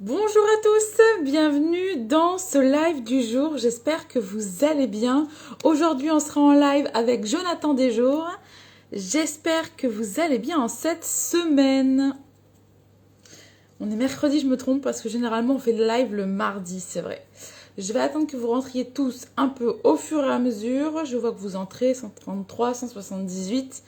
Bonjour à tous, bienvenue dans ce live du jour. J'espère que vous allez bien. Aujourd'hui, on sera en live avec Jonathan Desjours. J'espère que vous allez bien en cette semaine. On est mercredi, je me trompe, parce que généralement, on fait le live le mardi, c'est vrai. Je vais attendre que vous rentriez tous un peu au fur et à mesure. Je vois que vous entrez, 133, 178.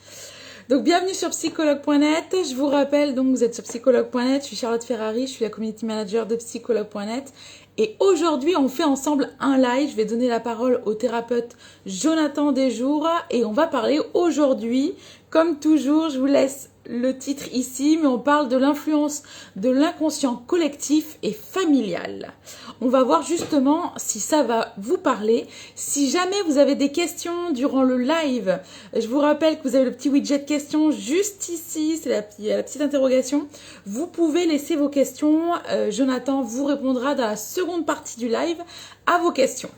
Donc bienvenue sur psychologue.net. Je vous rappelle, donc vous êtes sur psychologue.net. Je suis Charlotte Ferrari, je suis la community manager de psychologue.net. Et aujourd'hui, on fait ensemble un live. Je vais donner la parole au thérapeute Jonathan Desjours et on va parler aujourd'hui, comme toujours, je vous laisse le titre ici, mais on parle de l'influence de l'inconscient collectif et familial. On va voir justement si ça va vous parler. Si jamais vous avez des questions durant le live, je vous rappelle que vous avez le petit widget questions juste ici, c'est la petite interrogation. Vous pouvez laisser vos questions. Jonathan vous répondra dans la seconde partie du live à vos questions.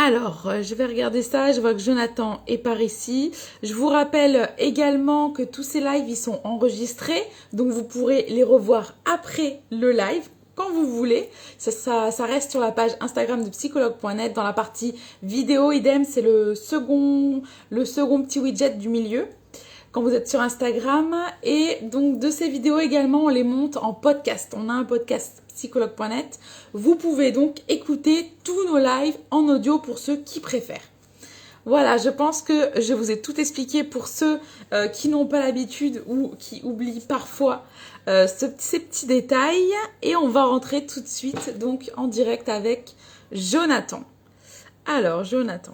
Alors, je vais regarder ça. Je vois que Jonathan est par ici. Je vous rappelle également que tous ces lives, ils sont enregistrés. Donc, vous pourrez les revoir après le live, quand vous voulez. Ça reste sur la page Instagram de psychologue.net. Dans la partie vidéo, idem, c'est le second petit widget du milieu quand vous êtes sur Instagram. Et donc de ces vidéos également, on les monte en podcast. On a un podcast psychologue.net. Vous pouvez donc écouter tous nos lives en audio pour ceux qui préfèrent. Voilà, je pense que je vous ai tout expliqué pour ceux qui n'ont pas l'habitude ou qui oublient parfois ces petits détails. Et on va rentrer tout de suite donc en direct avec Jonathan. Alors, Jonathan.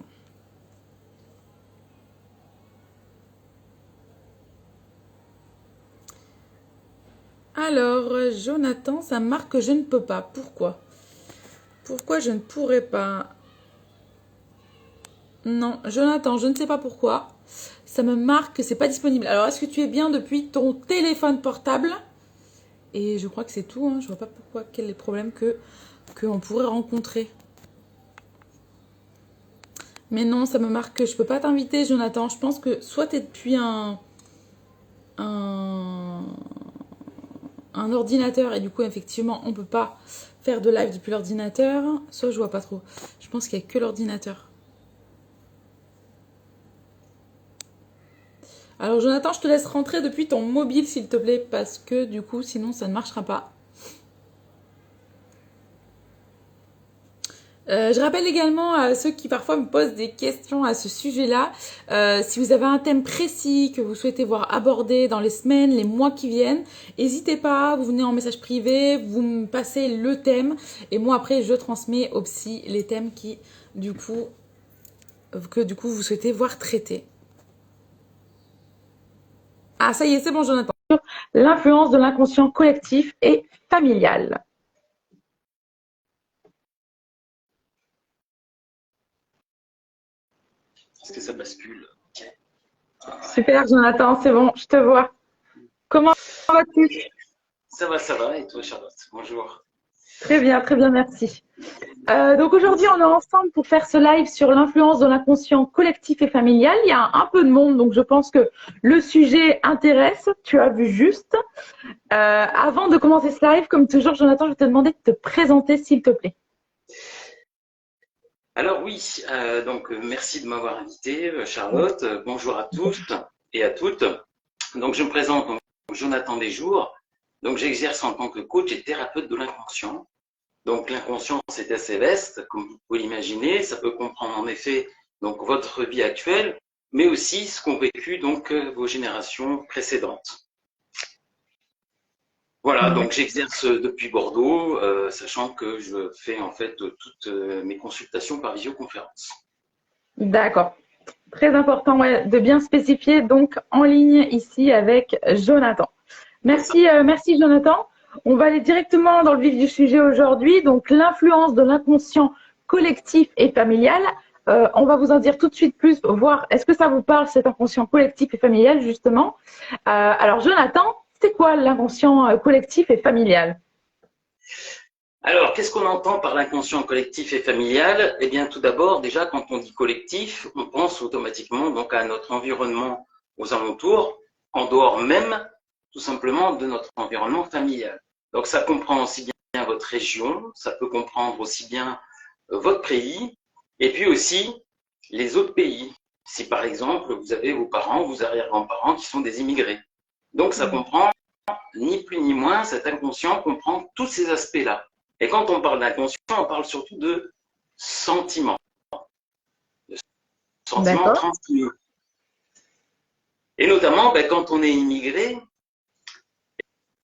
Alors, Jonathan, ça marque que je ne peux pas. Pourquoi? Pourquoi je ne pourrais pas? Non, Jonathan, je ne sais pas pourquoi. Ça me marque que c'est pas disponible. Alors, est-ce que tu es bien depuis ton téléphone portable? Et je crois que c'est tout. Hein. Je vois pas pourquoi, quels les problèmes que on pourrait rencontrer. Mais non, ça me marque que je peux pas t'inviter, Jonathan. Je pense que soit tu es depuis un ordinateur et du coup effectivement on peut pas faire de live depuis l'ordinateur, soit je vois pas trop. Je pense qu'il y a que l'ordinateur. Alors Jonathan, je te laisse rentrer depuis ton mobile s'il te plaît parce que du coup sinon ça ne marchera pas. Je rappelle également à ceux qui parfois me posent des questions à ce sujet-là, si vous avez un thème précis que vous souhaitez voir abordé dans les semaines, les mois qui viennent, n'hésitez pas, vous venez en message privé, vous me passez le thème et moi après je transmets au psy les thèmes que du coup vous souhaitez voir traités. Ah ça y est, c'est bon Jonathan. L'influence de l'inconscient collectif et familial. Est-ce que ça bascule? Super Jonathan, c'est bon, je te vois. Comment vas-tu? Ça va. Et toi, Charlotte? Bonjour. Très bien, merci. Donc aujourd'hui, on est ensemble pour faire ce live sur l'influence de l'inconscient collectif et familial. Il y a un peu de monde, donc je pense que le sujet intéresse. Tu as vu juste. Avant de commencer ce live, comme toujours, Jonathan, je vais te demander de te présenter, s'il te plaît. Alors oui, donc merci de m'avoir invité, Charlotte. Bonjour à tous et à toutes. Donc je me présente, donc, Jonathan Desjours. Donc j'exerce en tant que coach et thérapeute de l'inconscient. Donc l'inconscient, c'est assez vaste, comme vous pouvez l'imaginer. Ça peut comprendre en effet donc votre vie actuelle, mais aussi ce qu'ont vécu donc vos générations précédentes. Voilà, donc j'exerce depuis Bordeaux, sachant que je fais en fait toutes mes consultations par visioconférence. D'accord. Très important de bien spécifier, donc en ligne ici avec Jonathan. Merci Jonathan. On va aller directement dans le vif du sujet aujourd'hui, donc l'influence de l'inconscient collectif et familial. On va vous en dire tout de suite plus, voir est-ce que ça vous parle cet inconscient collectif et familial justement. Alors Jonathan, c'est quoi l'inconscient collectif et familial? Alors, qu'est-ce qu'on entend par l'inconscient collectif et familial? Eh bien, tout d'abord, déjà, quand on dit collectif, on pense automatiquement donc à notre environnement aux alentours, en dehors même, tout simplement, de notre environnement familial. Donc, ça comprend aussi bien votre région, ça peut comprendre aussi bien votre pays, et puis aussi les autres pays. Si par exemple, vous avez vos parents, vos arrière-grands-parents qui sont des immigrés. Donc, ça comprend ni plus ni moins, cet inconscient comprend tous ces aspects-là. Et quand on parle d'inconscient, on parle surtout de sentiments. De sentiments transmis. Et notamment, quand on est immigré,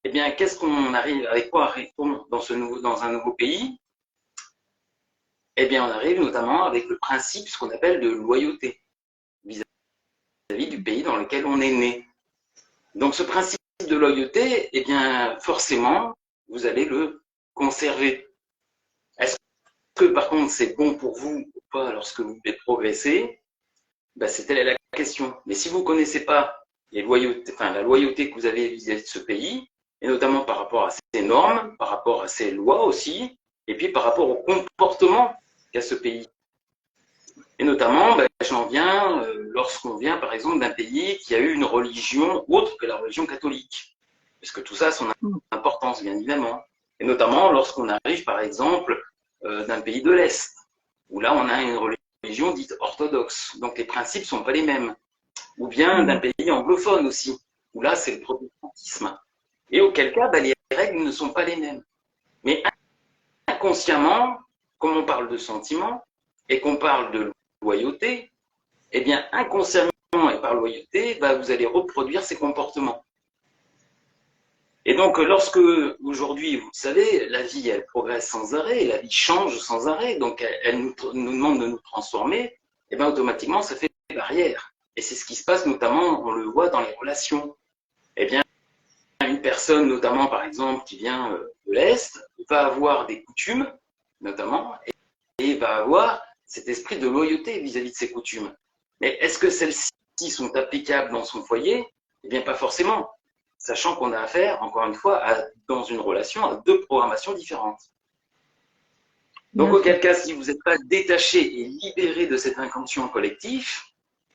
eh bien, qu'est-ce qu'on arrive, avec quoi arrive-t-on dans un nouveau pays? Eh bien, on arrive notamment avec le principe, ce qu'on appelle de loyauté vis-à-vis du pays dans lequel on est né. Donc, ce principe de loyauté, eh bien, forcément, vous allez le conserver. Est-ce que, par contre, c'est bon pour vous ou pas lorsque vous devez progresser? C'était la question. Mais si vous ne connaissez pas la loyauté que vous avez vis-à-vis de ce pays, et notamment par rapport à ses normes, par rapport à ses lois aussi, et puis par rapport au comportement qu'a ce pays. Et notamment, j'en viens lorsqu'on vient, par exemple, d'un pays qui a eu une religion autre que la religion catholique. Parce que tout ça a son importance, bien évidemment. Et notamment lorsqu'on arrive, par exemple, d'un pays de l'Est, où là, on a une religion dite orthodoxe. Donc, les principes ne sont pas les mêmes. Ou bien d'un pays anglophone aussi, où là, c'est le protestantisme. Et auquel cas, les règles ne sont pas les mêmes. Mais inconsciemment, comme on parle de sentiments et qu'on parle de loyauté, eh bien, inconsciemment et par loyauté, vous allez reproduire ces comportements. Et donc, lorsque, aujourd'hui, vous savez, la vie, elle progresse sans arrêt, la vie change sans arrêt, donc elle nous demande de nous transformer, et bien, automatiquement, ça fait des barrières. Et c'est ce qui se passe, notamment, on le voit dans les relations. Eh bien, une personne, notamment, par exemple, qui vient de l'Est, va avoir des coutumes, notamment, et va avoir cet esprit de loyauté vis-à-vis de ses coutumes. Mais est-ce que celles-ci sont applicables dans son foyer? Eh bien, pas forcément, sachant qu'on a affaire, encore une fois, dans une relation, à deux programmations différentes. Donc, auquel cas, si vous n'êtes pas détaché et libéré de cet inconscient collectif,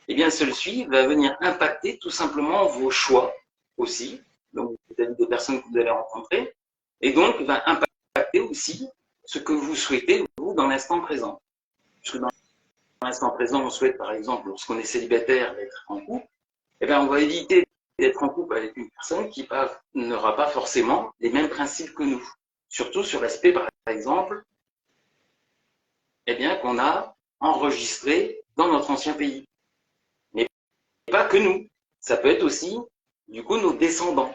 eh bien, celui-ci va venir impacter tout simplement vos choix aussi, donc vis-à-vis des personnes que vous allez rencontrer, et donc va impacter aussi ce que vous souhaitez, vous, dans l'instant présent. Parce que dans l'instant présent, on souhaite, par exemple, lorsqu'on est célibataire, d'être en couple, eh bien, on va éviter d'être en couple avec une personne qui n'aura pas forcément les mêmes principes que nous. Surtout sur l'aspect, par exemple, eh bien, qu'on a enregistré dans notre ancien pays. Mais pas que nous. Ça peut être aussi, du coup, nos descendants,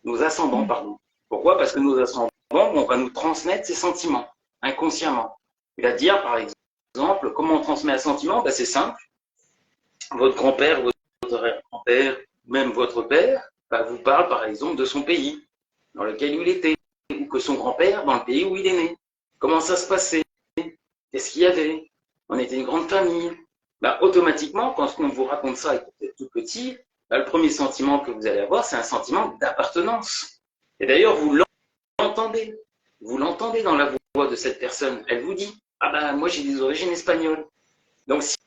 nos ascendants, pardon. Pourquoi? Parce que nos ascendants, on va nous transmettre ces sentiments, inconsciemment. C'est-à-dire, par exemple, comment on transmet un sentiment? C'est simple. Votre grand-père, votre grand-père, même votre père, vous parle, par exemple, de son pays, dans lequel il était, ou que son grand-père, dans le pays où il est né. Comment ça se passait? Qu'est-ce qu'il y avait? On était une grande famille. Automatiquement, quand on vous raconte ça et que vous êtes tout petit, le premier sentiment que vous allez avoir, c'est un sentiment d'appartenance. Et d'ailleurs, vous l'entendez. Vous l'entendez dans la voix de cette personne. Elle vous dit, moi j'ai des origines espagnoles. Donc si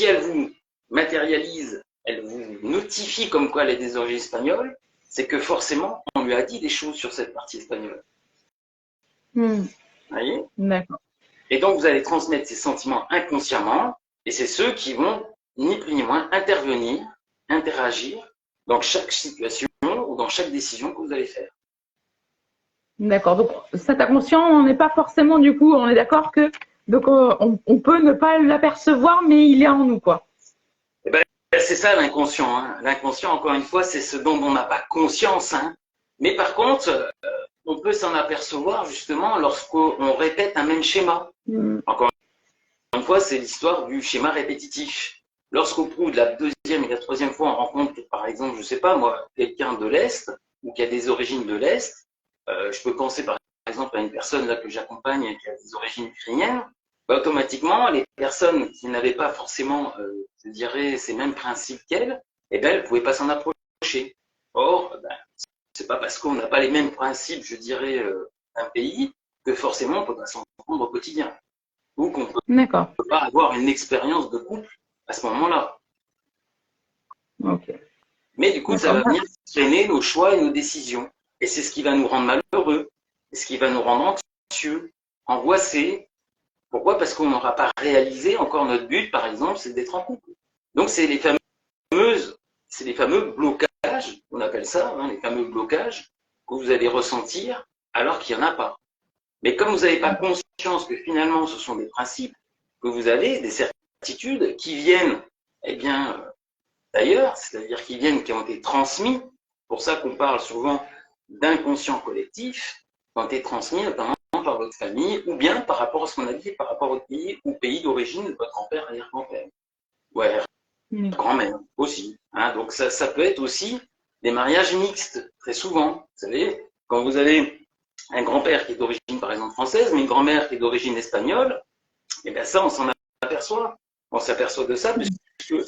elle vous matérialise, elle vous notifie comme quoi elle est des origines espagnoles, c'est que forcément, on lui a dit des choses sur cette partie espagnole. Vous voyez? D'accord. Et donc, vous allez transmettre ces sentiments inconsciemment, et c'est ceux qui vont, ni plus ni moins, intervenir, interagir dans chaque situation ou dans chaque décision que vous allez faire. D'accord. Donc, cet inconscient, on n'est pas forcément, du coup, on est d'accord que donc on peut ne pas l'apercevoir, mais il est en nous, quoi. C'est ça l'inconscient. Hein. L'inconscient, encore une fois, c'est ce dont on n'a pas conscience. Hein. Mais par contre, on peut s'en apercevoir justement lorsqu'on répète un même schéma. Encore une fois, c'est l'histoire du schéma répétitif. Lorsqu'au bout de la deuxième et la troisième fois, on rencontre, par exemple, je ne sais pas moi, quelqu'un de l'Est ou qui a des origines de l'Est, je peux penser par exemple à une personne là que j'accompagne qui a des origines ukrainiennes, automatiquement, les personnes qui n'avaient pas forcément, je dirais, ces mêmes principes qu'elle, elles ne pouvaient pas s'en approcher. Or, c'est pas parce qu'on n'a pas les mêmes principes, je dirais, d'un pays, que forcément on peut pas s'en prendre au quotidien. Ou qu'on ne peut pas avoir une expérience de couple à ce moment-là. Okay. Mais du coup, ça va venir freiner nos choix et nos décisions. Et c'est ce qui va nous rendre malheureux, et ce qui va nous rendre anxieux, angoissés. Pourquoi? Parce qu'on n'aura pas réalisé encore notre but, par exemple, c'est d'être en couple. Donc, c'est les fameux blocages, on appelle ça, hein, les fameux blocages que vous allez ressentir alors qu'il n'y en a pas. Mais comme vous n'avez pas conscience que finalement ce sont des principes que vous avez, des certitudes qui viennent, eh bien, d'ailleurs, c'est-à-dire qui ont été transmis, pour ça qu'on parle souvent d'inconscient collectif, qui ont été transmis notamment par votre famille, ou bien par rapport à ce qu'on a dit, par rapport au pays d'origine de votre grand-père, arrière-grand-père. Ouais, grand-mère aussi. Hein. Donc ça peut être aussi des mariages mixtes, très souvent. Vous savez, quand vous avez un grand-père qui est d'origine, par exemple, française, mais une grand-mère qui est d'origine espagnole, et bien ça, on s'en aperçoit. On s'aperçoit de ça, puisque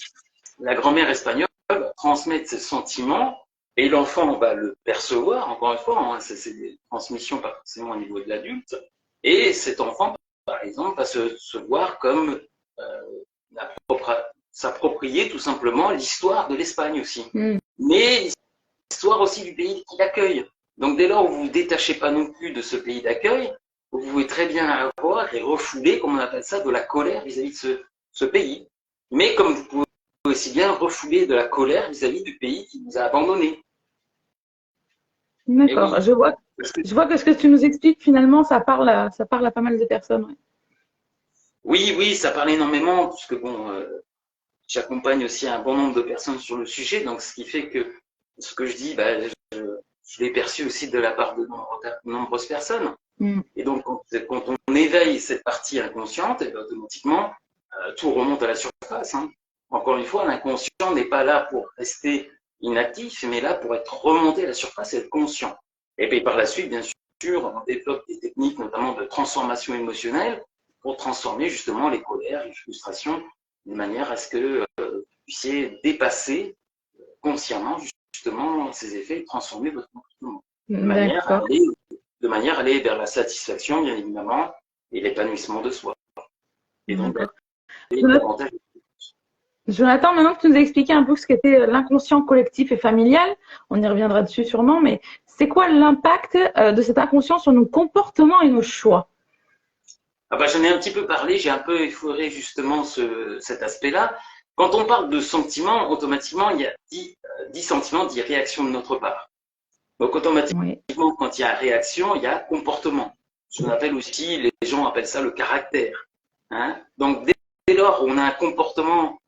la grand-mère espagnole va transmettre ses sentiments et l'enfant va le percevoir, encore une fois, hein, c'est des transmissions pas forcément au niveau de l'adulte, et cet enfant, par exemple, va se voir comme s'approprier tout simplement l'histoire de l'Espagne aussi, mais l'histoire aussi du pays qui l'accueille. Donc dès lors où vous ne vous détachez pas non plus de ce pays d'accueil, vous pouvez très bien avoir et refouler, comme on appelle ça, de la colère vis-à-vis de ce pays. Mais comme vous pouvez aussi bien refouler de la colère vis-à-vis du pays qui vous a abandonné. D'accord, oui. Je vois que ce que tu nous expliques, finalement, ça parle à pas mal de personnes. Ouais. Oui, ça parle énormément, puisque bon, j'accompagne aussi un bon nombre de personnes sur le sujet, donc ce qui fait que ce que je dis, je l'ai perçu aussi de la part de nombreuses personnes. Et donc, quand on éveille cette partie inconsciente, et automatiquement, tout remonte à la surface. Hein. Encore une fois, l'inconscient n'est pas là pour rester inactif, mais là pour être remonté à la surface et être conscient. Et puis par la suite, bien sûr, on développe des techniques, notamment de transformation émotionnelle, pour transformer justement les colères, les frustrations, de manière à ce que vous puissiez dépasser consciemment justement ces effets et transformer votre comportement. De manière à aller vers la satisfaction, bien évidemment, et l'épanouissement de soi. Et donc, davantage. Jonathan, maintenant que tu nous as expliqué un peu ce qu'était l'inconscient collectif et familial, on y reviendra dessus sûrement, mais c'est quoi l'impact de cet inconscient sur nos comportements et nos choix? J'en ai un petit peu parlé, j'ai un peu effleuré justement cet aspect-là. Quand on parle de sentiments, automatiquement, il y a 10 sentiments, 10 réactions de notre part. Donc automatiquement, quand il y a réaction, il y a comportement. Ce qu'on appelle aussi, les gens appellent ça le caractère. Hein. Donc dès lors où on a un comportement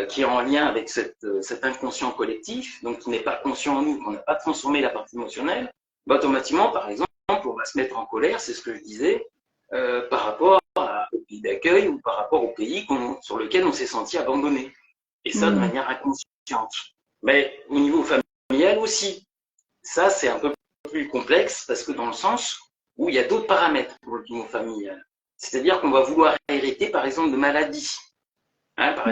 qui est en lien avec cet inconscient collectif, donc qui n'est pas conscient en nous, qu'on n'a pas transformé la partie émotionnelle, automatiquement, par exemple, on va se mettre en colère, c'est ce que je disais, par rapport au pays d'accueil ou par rapport au pays sur lequel on s'est senti abandonné. Et ça, de manière inconsciente. Mais au niveau familial aussi, ça, c'est un peu plus complexe parce que dans le sens où il y a d'autres paramètres pour le niveau familial. C'est-à-dire qu'on va vouloir hériter, par exemple, de maladies. Hein, par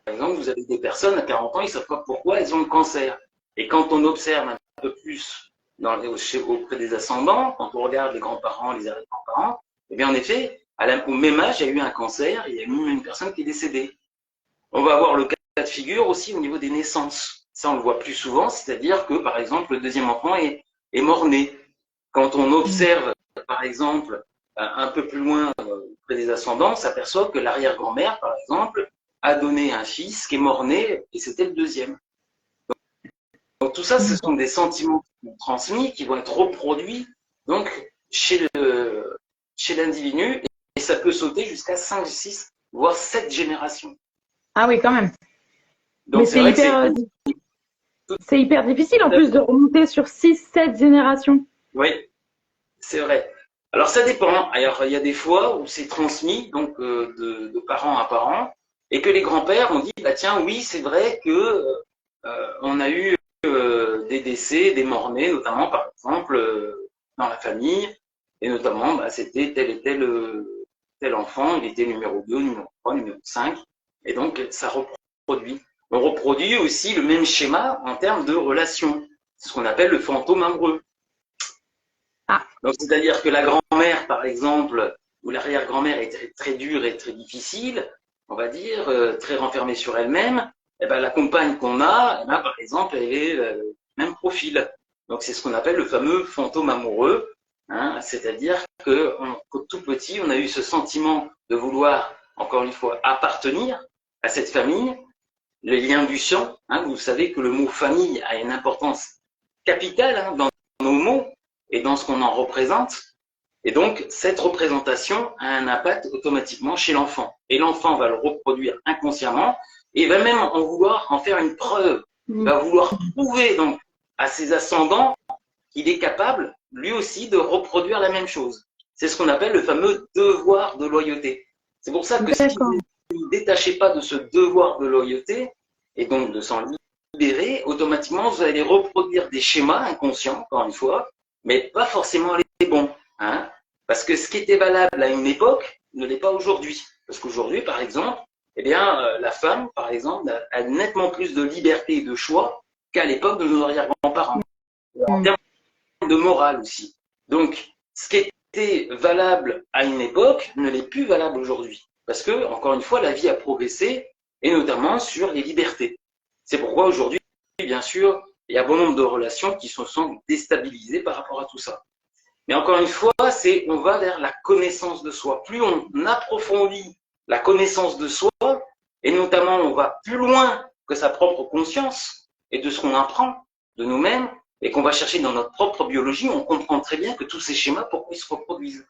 exemple, vous avez des personnes à 40 ans, ils ne savent pas pourquoi elles ont le cancer. Et quand on observe un peu plus auprès des ascendants, quand on regarde les grands-parents, les arrière-grands-parents, eh bien, en effet, au même âge, il y a eu un cancer, il y a même une personne qui est décédée. On va avoir le cas de figure aussi au niveau des naissances. Ça, on le voit plus souvent, c'est-à-dire que, par exemple, le deuxième enfant est mort-né. Quand on observe, par exemple, un peu plus loin auprès des ascendants, on s'aperçoit que l'arrière-grand-mère, par exemple, a donné un fils qui est mort-né et c'était le deuxième. Donc tout ça, ce sont des sentiments transmis qui vont être reproduits donc, chez l'individu et ça peut sauter jusqu'à 5, 6, voire 7 générations. Ah oui, quand même. Donc, mais c'est hyper difficile en plus de remonter sur 6, 7 générations. Oui, c'est vrai. Alors ça dépend. Alors il y a des fois où c'est transmis donc de parents à parents et que les grands-pères ont dit bah tiens oui c'est vrai que on a eu des décès, des morts-nés notamment par exemple dans la famille et notamment bah, c'était tel et tel enfant, il était numéro 2, numéro 3, numéro 5 et donc ça reproduit. On reproduit aussi le même schéma en termes de relations. C'est ce qu'on appelle le fantôme amoureux. Donc, c'est-à-dire que la grand-mère, par exemple, ou l'arrière-grand-mère est très dure et très difficile, on va dire, très renfermée sur elle-même, et ben, la compagne qu'on a, par exemple, elle est le même profil. Donc, c'est ce qu'on appelle le fameux fantôme amoureux, hein, c'est-à-dire que tout petit, on a eu ce sentiment de vouloir, encore une fois, appartenir à cette famille, les liens du sang. Hein, vous savez que le mot famille a une importance capitale hein, dans nos mots et dans ce qu'on en représente. Et donc, cette représentation a un impact automatiquement chez l'enfant. Et l'enfant va le reproduire inconsciemment et va même en vouloir en faire une preuve. Il va vouloir prouver donc à ses ascendants qu'il est capable, lui aussi, de reproduire la même chose. C'est ce qu'on appelle le fameux devoir de loyauté. C'est pour ça que si vous ne vous détachez pas de ce devoir de loyauté, et donc de s'en libérer, automatiquement, vous allez reproduire des schémas inconscients, encore une fois, mais pas forcément les bons. Hein, parce que ce qui était valable à une époque ne l'est pas aujourd'hui. Parce qu'aujourd'hui, par exemple, eh bien, la femme, par exemple, a nettement plus de liberté et de choix qu'à l'époque de nos arrière-grands-parents. En termes de morale aussi. Donc, ce qui était valable à une époque ne l'est plus valable aujourd'hui. Parce que, encore une fois, la vie a progressé, et notamment sur les libertés. C'est pourquoi aujourd'hui, bien sûr, il y a bon nombre de relations qui se sont déstabilisées par rapport à tout ça. Mais encore une fois, on va vers la connaissance de soi. Plus on approfondit la connaissance de soi, et notamment on va plus loin que sa propre conscience et de ce qu'on apprend de nous-mêmes, et qu'on va chercher dans notre propre biologie, on comprend très bien que tous ces schémas, pourquoi ils se reproduisent.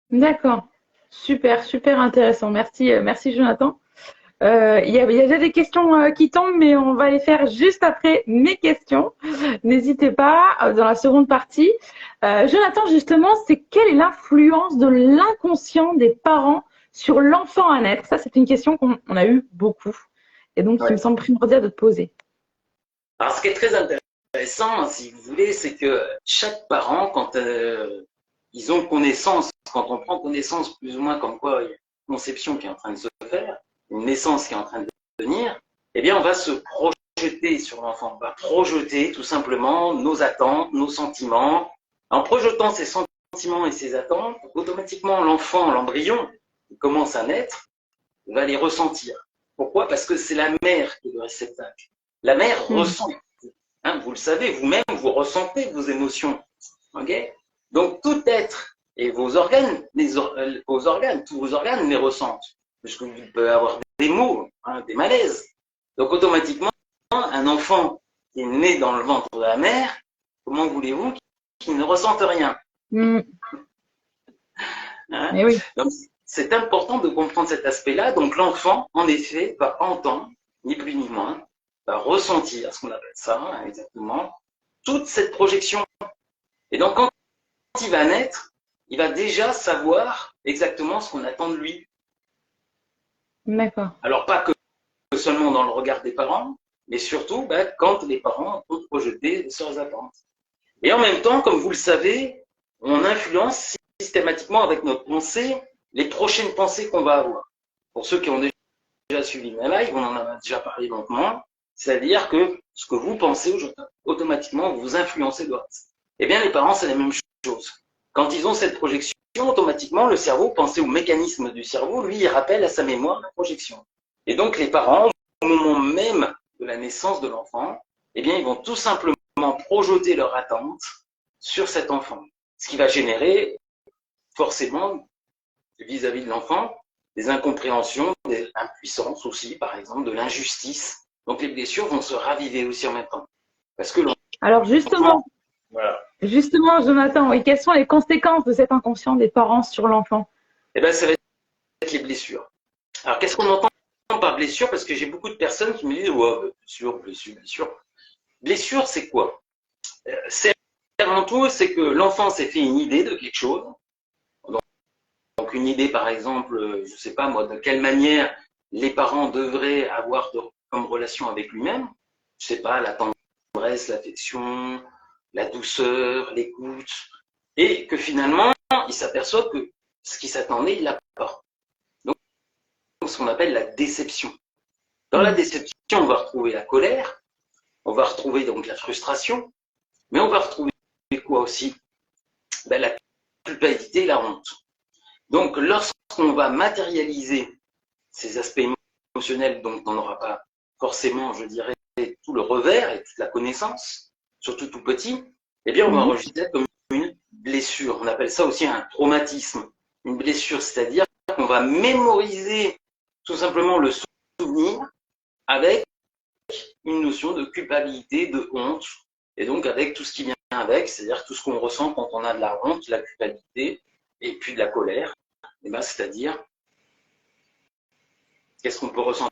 D'accord. Super, super intéressant. Merci, merci Jonathan. Il y a déjà des questions qui tombent, mais on va les faire juste après mes questions. N'hésitez pas dans la seconde partie. Jonathan, justement, c'est quelle est l'influence de l'inconscient des parents sur l'enfant à naître? Ça, c'est une question qu'on a eu beaucoup. Et donc, il me semble primordial de te poser. Alors, ce qui est très intéressant, si vous voulez, c'est que chaque parent, quand ils ont connaissance, quand on prend connaissance plus ou moins comme quoi il y a une conception qui est en train de se faire, une naissance qui est en train de venir, eh bien, on va se projeter sur l'enfant. On va projeter tout simplement nos attentes, nos sentiments. En projetant ces sentiments et ces attentes, automatiquement, l'enfant, l'embryon, qui commence à naître, va les ressentir. Pourquoi? Parce que c'est la mère qui est le réceptacle. La mère ressent. Hein, vous le savez, vous-même, vous ressentez vos émotions. Okay? Donc, tout être et vos organes, tous vos organes les ressentent. Puisque vous pouvez avoir des maux, hein, des malaises. Donc, automatiquement, un enfant qui est né dans le ventre de la mère, comment voulez-vous qu'il ne ressente rien? Hein? Oui. Donc, c'est important de comprendre cet aspect-là. Donc, l'enfant, en effet, va entendre, ni plus ni moins, va ressentir, ce qu'on appelle ça, hein, exactement, toute cette projection. Et donc, quand il va naître, il va déjà savoir exactement ce qu'on attend de lui. D'accord. Alors, pas que seulement dans le regard des parents, mais surtout quand les parents ont projeté leurs attentes. Et en même temps, comme vous le savez, on influence systématiquement avec notre pensée les prochaines pensées qu'on va avoir. Pour ceux qui ont déjà suivi ma live, on en a déjà parlé longuement, c'est-à-dire que ce que vous pensez automatiquement, vous influencez le reste. Eh bien, les parents, c'est la même chose. Quand ils ont cette projection, automatiquement, le cerveau, pensez au mécanisme du cerveau, lui, il rappelle à sa mémoire la projection. Et donc, les parents, au moment même de la naissance de l'enfant, eh bien, ils vont tout simplement projeter leur attente sur cet enfant. Ce qui va générer, forcément, vis-à-vis de l'enfant, des incompréhensions, des impuissances aussi, par exemple, de l'injustice. Donc, les blessures vont se raviver aussi en même temps. Parce que alors, justement, voilà. Justement, Jonathan, et quelles sont les conséquences de cet inconscient des parents sur l'enfant? Eh bien, ça va être les blessures. Alors, qu'est-ce qu'on entend par blessure? Parce que j'ai beaucoup de personnes qui me disent ouais, blessure. Blessure, c'est quoi? C'est avant tout, c'est que l'enfant s'est fait une idée de quelque chose. Donc, une idée, par exemple, je ne sais pas moi, de quelle manière les parents devraient avoir comme relation avec lui-même. Je ne sais pas, la tendresse, l'affection, la douceur, l'écoute. Et que finalement, il s'aperçoit que ce qu'il s'attendait, il l'a pas. Donc, ce qu'on appelle la déception. Dans la déception, on va retrouver la colère, on va retrouver donc la frustration, mais on va retrouver quoi aussi? La culpabilité et la honte. Donc, lorsqu'on va matérialiser ces aspects émotionnels dont on n'aura pas forcément, je dirais, tout le revers et toute la connaissance, surtout tout petit, eh bien, on va enregistrer comme une blessure. On appelle ça aussi un traumatisme, une blessure, c'est-à-dire qu'on va mémoriser tout simplement le souvenir avec une notion de culpabilité, de honte, et donc avec tout ce qui vient avec, c'est-à-dire tout ce qu'on ressent quand on a de la honte, de la culpabilité, et puis de la colère. Et ben, c'est-à-dire, qu'est-ce qu'on peut ressentir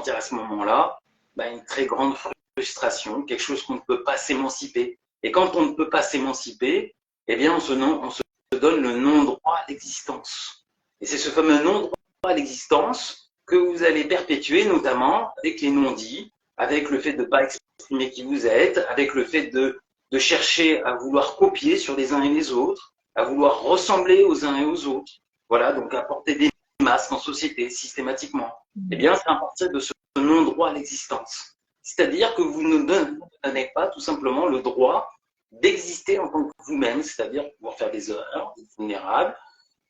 à ce moment-là? Ben, une très grande frustration, quelque chose qu'on ne peut pas s'émanciper. Et quand on ne peut pas s'émanciper, eh bien, on se donne le non-droit à l'existence. Et c'est ce fameux non-droit à l'existence que vous allez perpétuer, notamment avec les non-dits, avec le fait de ne pas exprimer qui vous êtes, avec le fait de chercher à vouloir copier sur les uns et les autres, à vouloir ressembler aux uns et aux autres. Voilà, donc à porter des masques en société systématiquement. Eh bien, c'est à partir de ce non-droit à l'existence. C'est-à-dire que vous ne donnez pas tout simplement le droit d'exister en tant que vous-même, c'est-à-dire pouvoir faire des erreurs, d'être vulnérable,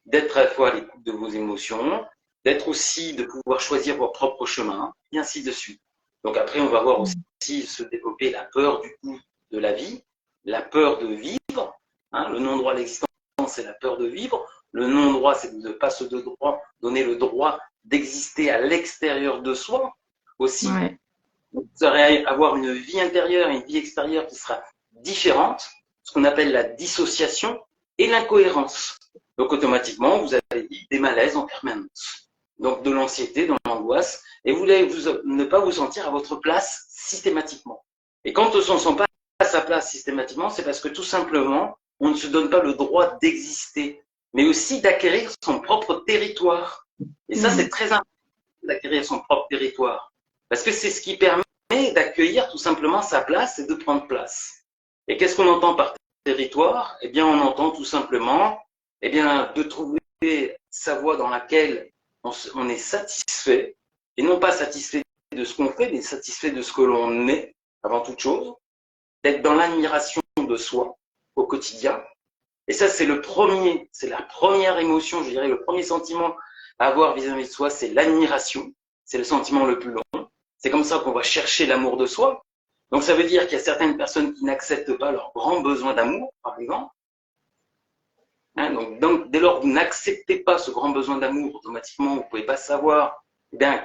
d'être à la fois à l'écoute de vos émotions, d'être aussi, de pouvoir choisir votre propre chemin, et ainsi de suite. Donc après, on va voir aussi se développer la peur du coup de la vie, la peur de vivre. Hein, le non-droit à l'existence, c'est la peur de vivre. Le non-droit, c'est de ne pas se donner le droit d'exister à l'extérieur de soi aussi. Ouais. Donc, vous allez avoir une vie intérieure et une vie extérieure qui sera différente, ce qu'on appelle la dissociation et l'incohérence. Donc automatiquement, vous avez des malaises en permanence. Donc de l'anxiété, de l'angoisse, et vous allez ne pas vous sentir à votre place systématiquement. Et quand on ne se sent pas à sa place systématiquement, c'est parce que tout simplement, on ne se donne pas le droit d'exister, mais aussi d'acquérir son propre territoire. Et ça, c'est très important d'acquérir son propre territoire. Parce que c'est ce qui permet d'accueillir tout simplement sa place et de prendre place. Et qu'est-ce qu'on entend par territoire? Eh bien, on entend tout simplement de trouver sa voie dans laquelle on est satisfait, et non pas satisfait de ce qu'on fait, mais satisfait de ce que l'on est, avant toute chose, d'être dans l'admiration de soi au quotidien. Et ça, c'est la première émotion, je dirais, le premier sentiment à avoir vis-à-vis de soi, c'est l'admiration. C'est le sentiment le plus long. C'est comme ça qu'on va chercher l'amour de soi. Donc, ça veut dire qu'il y a certaines personnes qui n'acceptent pas leur grand besoin d'amour, par exemple. Hein, donc, dès lors que vous n'acceptez pas ce grand besoin d'amour, automatiquement, vous ne pouvez pas savoir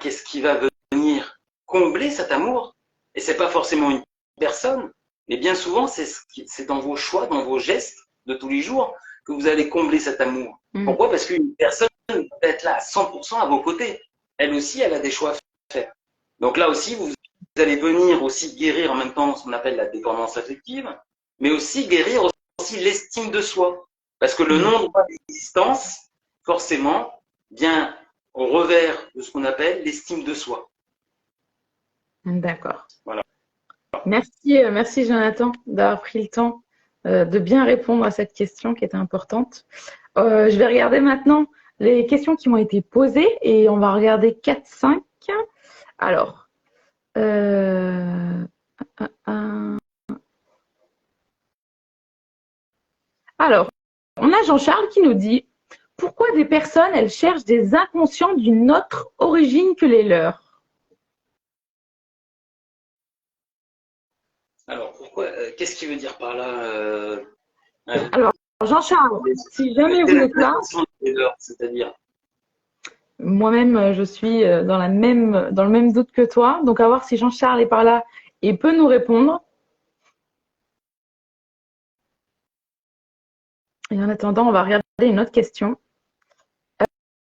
qu'est-ce qui va venir combler cet amour. Et ce n'est pas forcément une personne, mais bien souvent, c'est dans vos choix, dans vos gestes de tous les jours que vous allez combler cet amour. Pourquoi? Parce qu'une personne peut être là à 100% à vos côtés. Elle aussi, elle a des choix à faire. Donc là aussi, vous allez venir aussi guérir en même temps ce qu'on appelle la dépendance affective, mais aussi guérir aussi l'estime de soi. Parce que le non-droit d'existence, forcément, vient au revers de ce qu'on appelle l'estime de soi. D'accord. Voilà. Merci Jonathan d'avoir pris le temps de bien répondre à cette question qui était importante. Je vais regarder maintenant les questions qui m'ont été posées et on va regarder 4-5. Alors, on a Jean-Charles qui nous dit « Pourquoi des personnes, elles cherchent des inconscients d'une autre origine que les leurs ?» Alors, pourquoi qu'est-ce qu'il veut dire par là Alors, Jean-Charles, si jamais vous êtes là, c'est-à-dire moi-même, je suis dans le même doute que toi. Donc, à voir si Jean-Charles est par là et peut nous répondre. Et en attendant, on va regarder une autre question.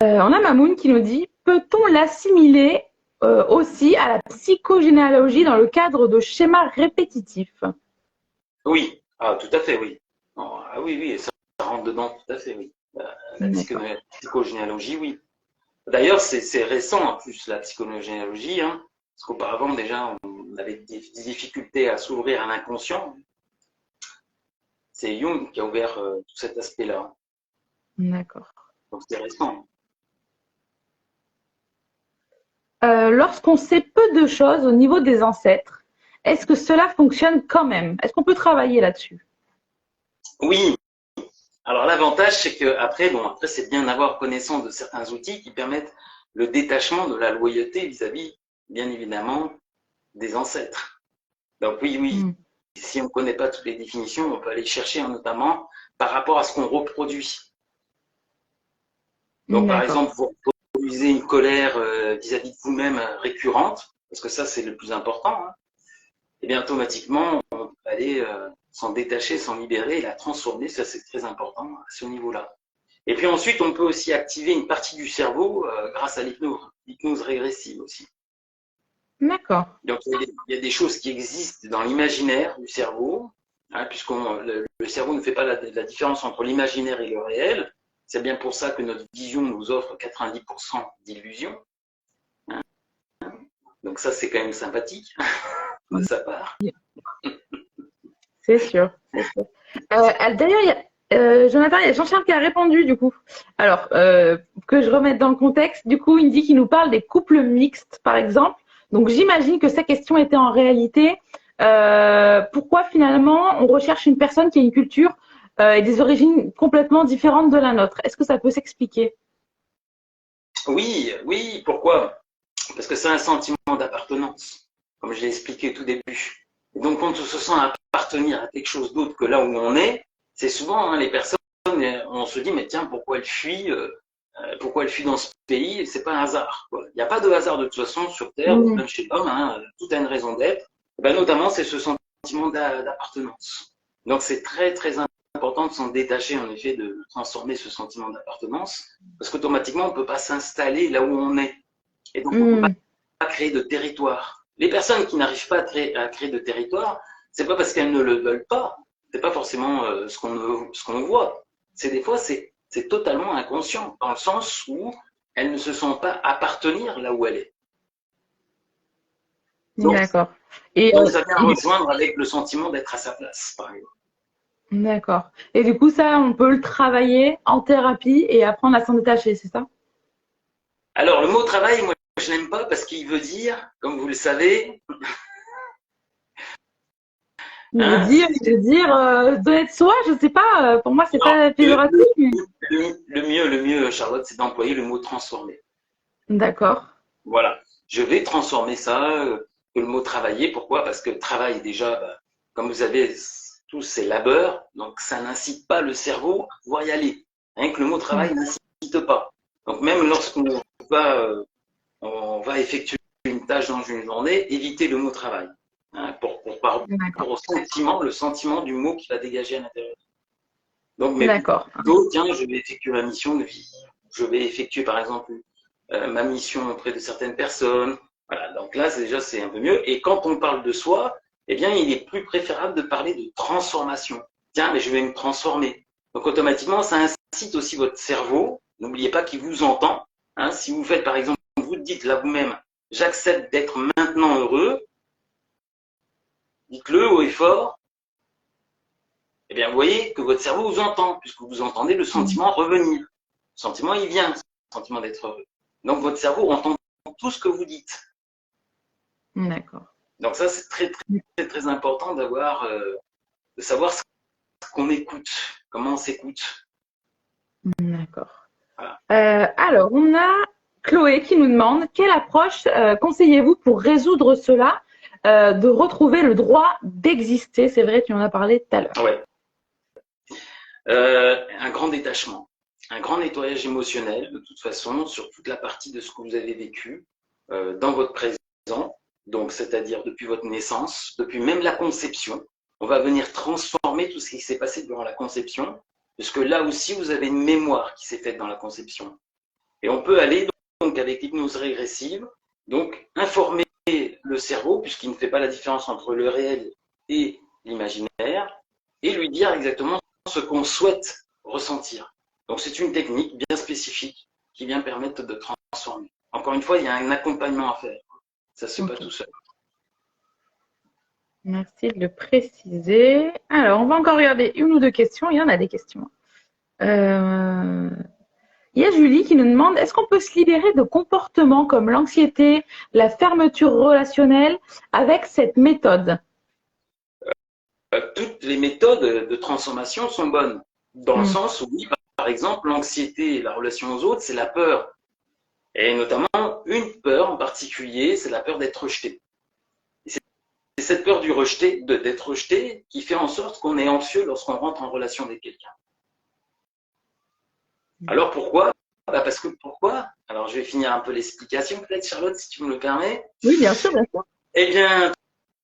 On a Mamoun qui nous dit « Peut-on l'assimiler aussi à la psychogénéalogie dans le cadre de schémas répétitifs ?» Oui, tout à fait, oui. Ah oui, ça rentre dedans, tout à fait, oui. La psychogénéalogie, oui. D'ailleurs, c'est récent en plus, la psychogénéalogie, hein, parce qu'auparavant, déjà, on avait des difficultés à s'ouvrir à l'inconscient. C'est Jung qui a ouvert tout cet aspect-là. D'accord. Donc, c'est récent. Lorsqu'on sait peu de choses au niveau des ancêtres, est-ce que cela fonctionne quand même? Est-ce qu'on peut travailler là-dessus? Oui. Alors, l'avantage, c'est que après, c'est bien d'avoir connaissance de certains outils qui permettent le détachement de la loyauté vis-à-vis, bien évidemment, des ancêtres. Donc, oui. si on ne connaît pas toutes les définitions, on peut aller chercher notamment par rapport à ce qu'on reproduit. Donc, par exemple, vous reproduisez une colère vis-à-vis de vous-même récurrente, parce que ça, c'est le plus important, hein, et bien automatiquement, on peut aller s'en détacher, s'en libérer et la transformer. Ça, c'est très important à ce niveau-là. Et puis ensuite, on peut aussi activer une partie du cerveau grâce à l'hypnose régressive aussi. D'accord. Donc, il y a des choses qui existent dans l'imaginaire du cerveau, hein, puisque le cerveau ne fait pas la différence entre l'imaginaire et le réel. C'est bien pour ça que notre vision nous offre 90% d'illusions. Hein. Donc ça, c'est quand même sympathique de sa part. C'est sûr. D'ailleurs, Jonathan, il y a Jean-Charles qui a répondu du coup. Alors, que je remette dans le contexte, du coup, il me dit qu'il nous parle des couples mixtes, par exemple. Donc, j'imagine que sa question était en réalité pourquoi finalement on recherche une personne qui a une culture et des origines complètement différentes de la nôtre. Est-ce que ça peut s'expliquer? Oui, oui, pourquoi? Parce que c'est un sentiment d'appartenance, comme je l'ai expliqué au tout début. Et donc, quand on se sent appartenir à quelque chose d'autre que là où on est, c'est souvent les personnes, on se dit, mais tiens, pourquoi elle fuit dans ce pays? C'est pas un hasard, quoi. Il n'y a pas de hasard de toute façon sur Terre, ou même chez l'homme, hein, tout a une raison d'être. Ben, notamment, c'est ce sentiment d'appartenance. Donc, c'est très, très important de s'en détacher, en effet, de transformer ce sentiment d'appartenance, parce qu'automatiquement, on ne peut pas s'installer là où on est. Et donc, on ne peut pas créer de territoire. Les personnes qui n'arrivent pas à créer de territoire, c'est pas parce qu'elles ne le veulent pas. C'est pas forcément ce qu'on voit. C'est des fois, c'est totalement inconscient, dans le sens où elles ne se sentent pas appartenir là où elle est. D'accord. Donc, ça vient rejoindre avec le sentiment d'être à sa place, par exemple. D'accord. Et du coup, ça, on peut le travailler en thérapie et apprendre à s'en détacher, c'est ça? Alors, le mot travail, moi, je n'aime pas parce qu'il veut dire, comme vous le savez, Il veut dire donner de soi, je sais pas, pour moi, c'est pas péjoratif. Le mieux, Charlotte, c'est d'employer le mot transformer. D'accord. Voilà. Je vais transformer ça, le mot travailler. Pourquoi? Parce que travail, déjà, comme vous savez, tous, c'est labeur. Donc, ça n'incite pas le cerveau à pouvoir y aller. Rien que le mot travail n'incite pas. Donc, même lorsqu'on va effectuer une tâche dans une journée, éviter le mot travail. Hein, pour au sentiment, le sentiment du mot qui va dégager à l'intérieur. Donc, mais plutôt, tiens, je vais effectuer ma mission de vie. Je vais effectuer, par exemple, ma mission auprès de certaines personnes. Voilà, donc là, c'est un peu mieux. Et quand on parle de soi, eh bien, il est plus préférable de parler de transformation. Tiens, mais je vais me transformer. Donc, automatiquement, ça incite aussi votre cerveau. N'oubliez pas qu'il vous entend. Hein, si vous faites, par exemple, vous dites là vous-même, j'accepte d'être maintenant heureux, dites-le haut et fort, eh bien, vous voyez que votre cerveau vous entend, puisque vous entendez le sentiment revenir. Le sentiment, il vient, le sentiment d'être heureux. Donc, votre cerveau entend tout ce que vous dites. D'accord. Donc, ça, c'est très, très, très important de savoir ce qu'on écoute, comment on s'écoute. D'accord. Voilà. Alors, on a Chloé qui nous demande quelle approche conseillez-vous pour résoudre cela, de retrouver le droit d'exister? C'est vrai, tu en as parlé tout à l'heure. Ouais. Un grand détachement, un grand nettoyage émotionnel, de toute façon, sur toute la partie de ce que vous avez vécu dans votre présent, donc c'est-à-dire depuis votre naissance, depuis même la conception. On va venir transformer tout ce qui s'est passé durant la conception, puisque là aussi, vous avez une mémoire qui s'est faite dans la conception. Et on peut aller donc avec l'hypnose régressive, donc informer le cerveau, puisqu'il ne fait pas la différence entre le réel et l'imaginaire, et lui dire exactement ce qu'on souhaite ressentir. Donc c'est une technique bien spécifique qui vient permettre de transformer. Encore une fois, il y a un accompagnement à faire. Ça ne se fait pas tout seul. Merci de le préciser. Alors, on va encore regarder une ou deux questions. Il y en a des questions. Il y a Julie qui nous demande, est-ce qu'on peut se libérer de comportements comme l'anxiété, la fermeture relationnelle avec cette méthode? Toutes les méthodes de transformation sont bonnes, dans le sens où, oui, par exemple, l'anxiété et la relation aux autres, c'est la peur. Et notamment, une peur en particulier, c'est la peur d'être rejeté. cette peur du rejeté, d'être rejeté, qui fait en sorte qu'on est anxieux lorsqu'on rentre en relation avec quelqu'un. Alors pourquoi? Parce que pourquoi? Alors je vais finir un peu l'explication, peut-être Charlotte, si tu me le permets. Oui, bien sûr, bien sûr. Eh bien,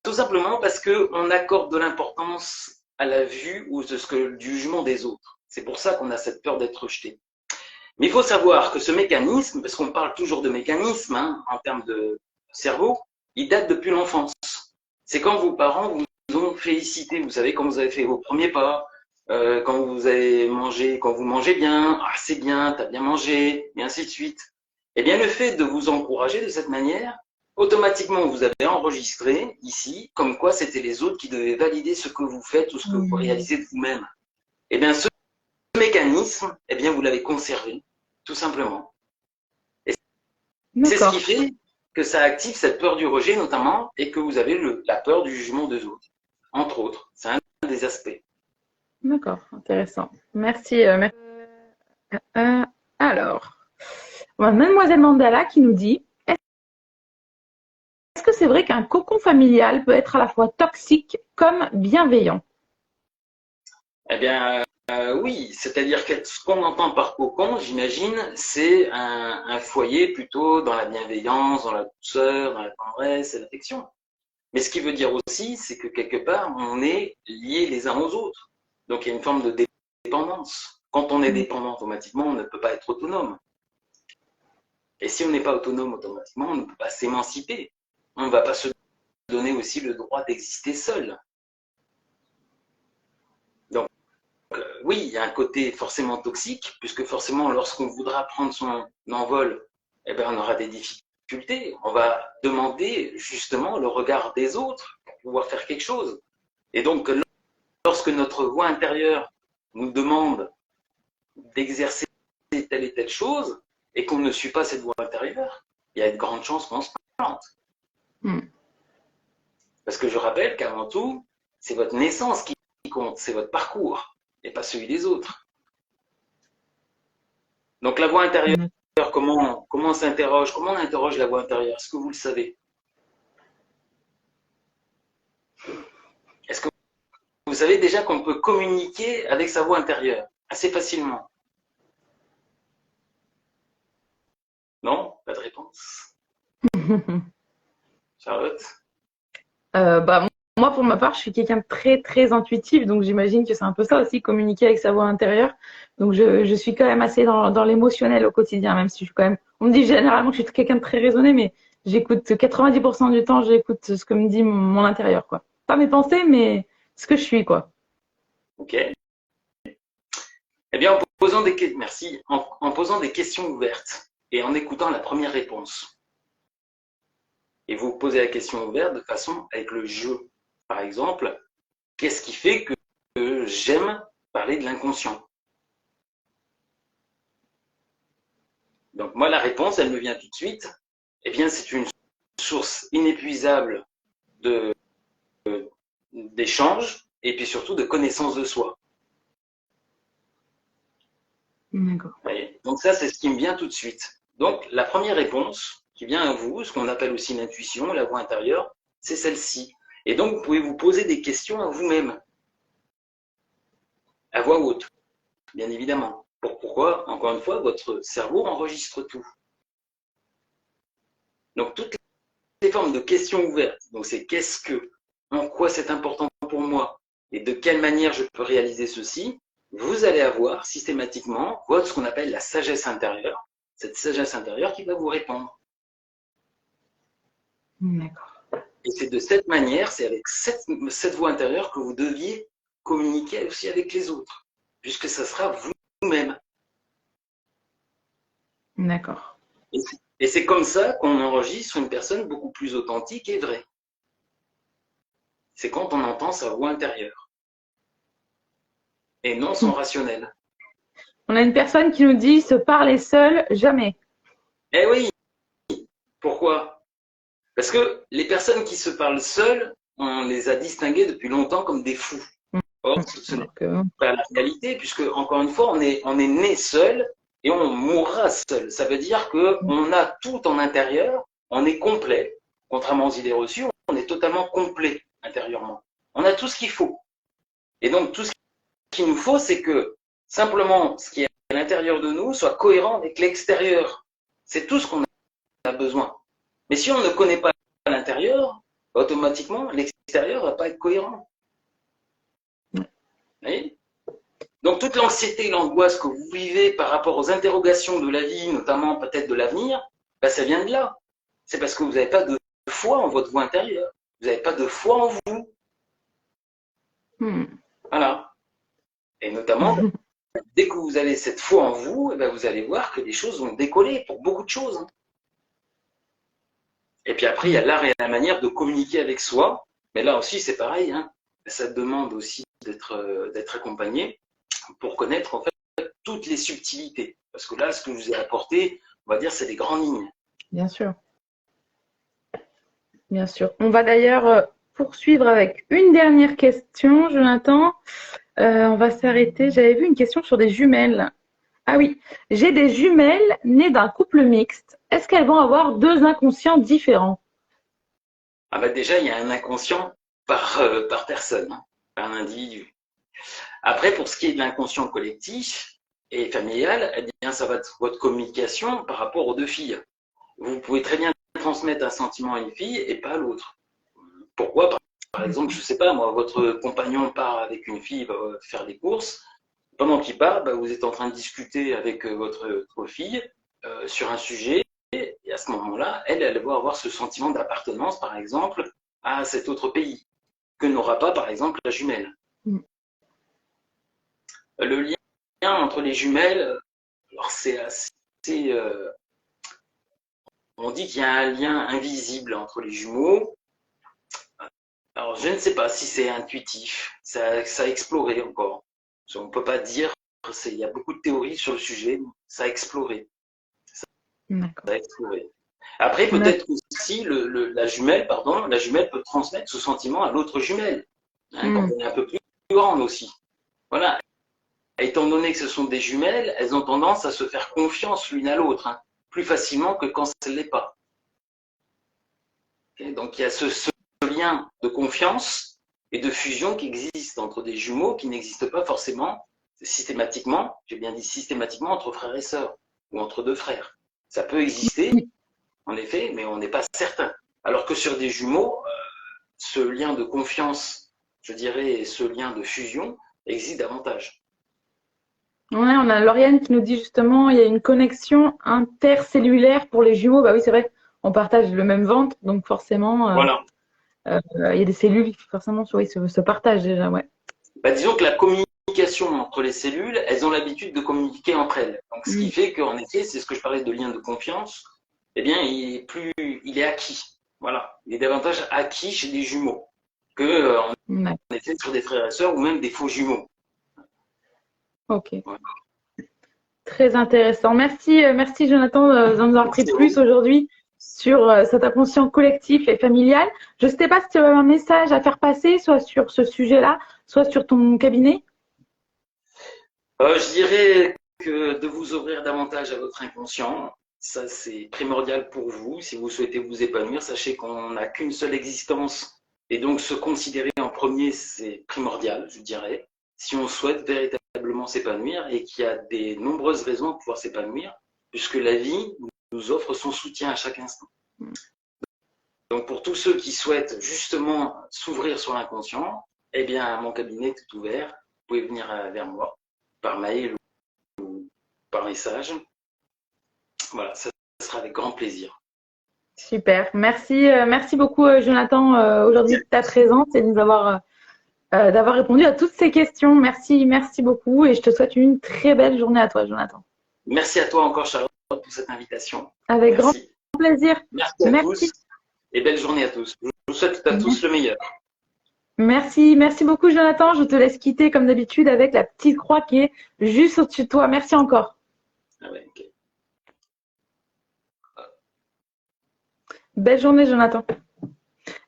tout simplement parce qu'on accorde de l'importance à la vue ou du jugement des autres. C'est pour ça qu'on a cette peur d'être rejeté. Mais il faut savoir que ce mécanisme, parce qu'on parle toujours de mécanisme en termes de cerveau, il date depuis l'enfance. C'est quand vos parents vous ont félicité, vous savez, quand vous avez fait vos premiers pas, quand vous avez mangé, quand vous mangez bien, ah c'est bien, t'as bien mangé, et ainsi de suite. Eh bien, le fait de vous encourager de cette manière, automatiquement, vous avez enregistré ici, comme quoi c'était les autres qui devaient valider ce que vous faites ou ce que vous réalisez de vous-même. Eh bien, ce mécanisme, eh bien, vous l'avez conservé, tout simplement. Et c'est ce qui fait que ça active cette peur du rejet, notamment, et que vous avez la peur du jugement des autres, entre autres. C'est un des aspects. D'accord, intéressant. Merci. Alors, on a Mademoiselle Mandala qui nous dit, est-ce que c'est vrai qu'un cocon familial peut être à la fois toxique comme bienveillant? Eh bien, oui, c'est-à-dire que ce qu'on entend par cocon, j'imagine, c'est un foyer plutôt dans la bienveillance, dans la douceur, dans la tendresse et l'affection. Mais ce qui veut dire aussi, c'est que quelque part, on est liés les uns aux autres. Donc il y a une forme de dépendance. Quand on est dépendant, automatiquement, on ne peut pas être autonome. Et si on n'est pas autonome, automatiquement, on ne peut pas s'émanciper. On ne va pas se donner aussi le droit d'exister seul. Donc, oui, il y a un côté forcément toxique, puisque forcément, lorsqu'on voudra prendre son envol, eh bien, on aura des difficultés. On va demander justement le regard des autres pour pouvoir faire quelque chose. Et donc, lorsque notre voix intérieure nous demande d'exercer telle et telle chose, et qu'on ne suit pas cette voix intérieure, il y a de grandes chances qu'on se plante. Parce que je rappelle qu'avant tout, c'est votre naissance qui compte, c'est votre parcours, et pas celui des autres. Donc la voix intérieure, comment on s'interroge, comment on interroge la voix intérieure? Est-ce que vous le savez? Est-ce que vous savez déjà qu'on peut communiquer avec sa voix intérieure assez facilement? Non? Pas de réponse. Charlotte? Moi, pour ma part, je suis quelqu'un de très, très intuitif, donc j'imagine que c'est un peu ça aussi, communiquer avec sa voix intérieure. Donc, je suis quand même assez dans l'émotionnel au quotidien, même si je suis quand même… On me dit généralement que je suis quelqu'un de très raisonné, mais j'écoute 90% du temps, j'écoute ce que me dit mon intérieur, quoi. Pas mes pensées, mais ce que je suis, quoi. Ok. Eh bien, merci, en posant des questions ouvertes et en écoutant la première réponse. Et vous posez la question ouverte de façon avec le jeu. Par exemple, qu'est-ce qui fait que j'aime parler de l'inconscient? Donc moi, la réponse, elle me vient tout de suite. Eh bien, c'est une source inépuisable d'échanges et puis surtout de connaissance de soi. D'accord. Donc ça, c'est ce qui me vient tout de suite. Donc la première réponse qui vient à vous, ce qu'on appelle aussi l'intuition, la voix intérieure, c'est celle-ci. Et donc, vous pouvez vous poser des questions à vous-même, à voix haute, bien évidemment. Pourquoi? Encore une fois, votre cerveau enregistre tout. Donc, toutes les formes de questions ouvertes, donc c'est qu'est-ce que, en quoi c'est important pour moi, et de quelle manière je peux réaliser ceci, vous allez avoir systématiquement ce qu'on appelle la sagesse intérieure, cette sagesse intérieure qui va vous répondre. D'accord. Et c'est de cette manière, c'est avec cette voix intérieure que vous deviez communiquer aussi avec les autres, puisque ça sera vous-même. D'accord. Et c'est comme ça qu'on enregistre une personne beaucoup plus authentique et vraie. C'est quand on entend sa voix intérieure et non son rationnel. On a une personne qui nous dit se parler seul, jamais. Eh oui. Pourquoi? Parce que les personnes qui se parlent seules, on les a distinguées depuis longtemps comme des fous. Or, ce n'est pas la réalité, puisque, encore une fois, on est né seul et on mourra seul. Ça veut dire qu'on a tout en intérieur, on est complet. Contrairement aux idées reçues, on est totalement complet. intérieurement. On a tout ce qu'il faut. Et donc, tout ce qu'il nous faut, c'est que simplement ce qui est à l'intérieur de nous soit cohérent avec l'extérieur. C'est tout ce qu'on a besoin. Mais si on ne connaît pas l'intérieur, automatiquement, l'extérieur ne va pas être cohérent. Vous voyez ? Donc, toute l'anxiété, l'angoisse que vous vivez par rapport aux interrogations de la vie, notamment peut-être de l'avenir, ben, ça vient de là. C'est parce que vous n'avez pas de foi en votre voix intérieure. Vous n'avez pas de foi en vous. Voilà. Et notamment, dès que vous avez cette foi en vous, eh ben, vous allez voir que les choses vont décoller pour beaucoup de choses. Et puis après, il y a l'art et la manière de communiquer avec soi. Mais là aussi, c'est pareil. Hein. Ça demande aussi d'être accompagné pour connaître en fait toutes les subtilités. Parce que là, ce que je vous ai apporté, on va dire, c'est des grandes lignes. Bien sûr. Bien sûr. On va d'ailleurs poursuivre avec une dernière question, Jonathan. On va s'arrêter. J'avais vu une question sur des jumelles. Ah oui, j'ai des jumelles nées d'un couple mixte. Est-ce qu'elles vont avoir deux inconscients différents? Ah bah déjà, il y a un inconscient par personne, hein, par un individu. Après, pour ce qui est de l'inconscient collectif et familial, eh bien, ça va être votre communication par rapport aux deux filles. Vous pouvez très bien transmettre un sentiment à une fille et pas à l'autre. Pourquoi? Par exemple, je ne sais pas, moi, votre compagnon part avec une fille, va faire des courses. Pendant qu'il part, bah, vous êtes en train de discuter avec votre fille sur un sujet. Et à ce moment-là, elle va avoir ce sentiment d'appartenance, par exemple, à cet autre pays, que n'aura pas, par exemple, la jumelle. Le lien entre les jumelles, alors c'est assez... on dit qu'il y a un lien invisible entre les jumeaux. Alors, je ne sais pas si c'est intuitif, ça a exploré encore. On ne peut pas dire, il y a beaucoup de théories sur le sujet, ça a exploré. Ça a exploré. Après, peut-être aussi, la jumelle peut transmettre ce sentiment à l'autre jumelle, hein, quand on est un peu plus grande aussi. Voilà. Étant donné que ce sont des jumelles, elles ont tendance à se faire confiance l'une à l'autre, hein, plus facilement que quand ce ne l'est pas. Okay, donc, il y a ce lien de confiance et de fusion qui existe entre des jumeaux qui n'existent pas forcément systématiquement, j'ai bien dit systématiquement, entre frères et sœurs ou entre deux frères. Ça peut exister, en effet, mais on n'est pas certain. Alors que sur des jumeaux, ce lien de confiance, je dirais, et ce lien de fusion existe davantage. Ouais, on a Lauriane qui nous dit justement il y a une connexion intercellulaire pour les jumeaux. Bah oui, c'est vrai, on partage le même ventre, donc forcément, voilà. Il y a des cellules qui forcément se partagent déjà. Ouais. Bah, disons que la communication entre les cellules, elles ont l'habitude de communiquer entre elles. Donc, ce qui fait qu'en effet, c'est ce que je parlais de lien de confiance, eh bien, il est acquis. Voilà, il est davantage acquis chez des jumeaux que en effet sur des frères et sœurs ou même des faux jumeaux. Ok. Ouais. Très intéressant. Merci Jonathan d'en avoir appris plus aujourd'hui sur cet inconscient collectif et familial. Je ne sais pas si tu avais un message à faire passer, soit sur ce sujet-là, soit sur ton cabinet. Je dirais que de vous ouvrir davantage à votre inconscient, ça c'est primordial pour vous. Si vous souhaitez vous épanouir, sachez qu'on n'a qu'une seule existence et donc se considérer en premier, c'est primordial, je dirais. Si on souhaite véritablement s'épanouir et qu'il y a de nombreuses raisons de pouvoir s'épanouir, puisque la vie nous offre son soutien à chaque instant. Donc pour tous ceux qui souhaitent justement s'ouvrir sur l'inconscient, eh bien mon cabinet est tout ouvert. Vous pouvez venir vers moi par mail ou par message. Voilà, ça sera avec grand plaisir. Super, merci beaucoup Jonathan aujourd'hui de ta présence et de nous avoir d'avoir répondu à toutes ces questions. Merci beaucoup et je te souhaite une très belle journée à toi, Jonathan. Merci à toi encore, Charlotte, pour cette invitation. Avec grand plaisir. Merci à tous et belle journée à tous. Je vous souhaite à tous le meilleur. Merci beaucoup, Jonathan. Je te laisse quitter comme d'habitude avec la petite croix qui est juste au-dessus de toi. Merci encore. Ah ouais, okay. Belle journée, Jonathan.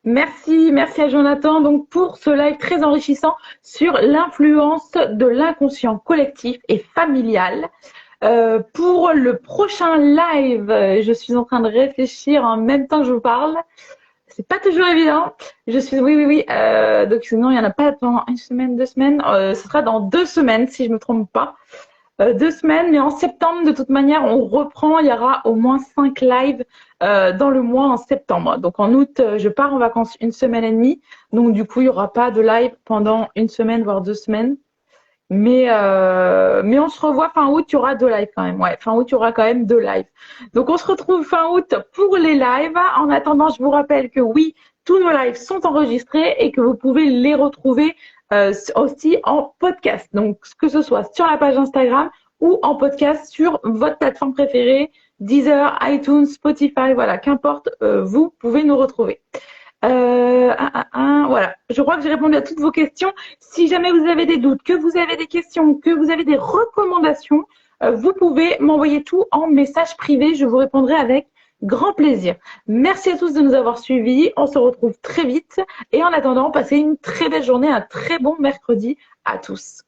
Merci à Jonathan donc pour ce live très enrichissant sur l'influence de l'inconscient collectif et familial. Pour le prochain live, je suis en train de réfléchir en même temps que je vous parle. c'est pas toujours évident. Oui. Donc sinon, il y en a pas dans une semaine, 2 semaines. Ce sera dans 2 semaines, si je me trompe pas. 2 semaines, mais en septembre, de toute manière, on reprend. Il y aura au moins 5 lives dans le mois en septembre. Donc en août, je pars en vacances 1 semaine et demie. Donc du coup, il y aura pas de live pendant 1 semaine, voire 2 semaines. Mais on se revoit fin août, il y aura 2 lives quand même. Ouais, fin août, il y aura quand même 2 lives. Donc on se retrouve fin août pour les lives. En attendant, je vous rappelle que oui, tous nos lives sont enregistrés et que vous pouvez les retrouver aussi en podcast. Donc que ce soit sur la page Instagram ou en podcast sur votre plateforme préférée, Deezer, iTunes, Spotify, voilà, qu'importe, vous pouvez nous retrouver. Voilà, je crois que j'ai répondu à toutes vos questions. Si jamais vous avez des doutes, que vous avez des questions, que vous avez des recommandations, vous pouvez m'envoyer tout en message privé. Je vous répondrai avec grand plaisir. Merci à tous de nous avoir suivis. On se retrouve très vite. Et en attendant, passez une très belle journée, un très bon mercredi à tous.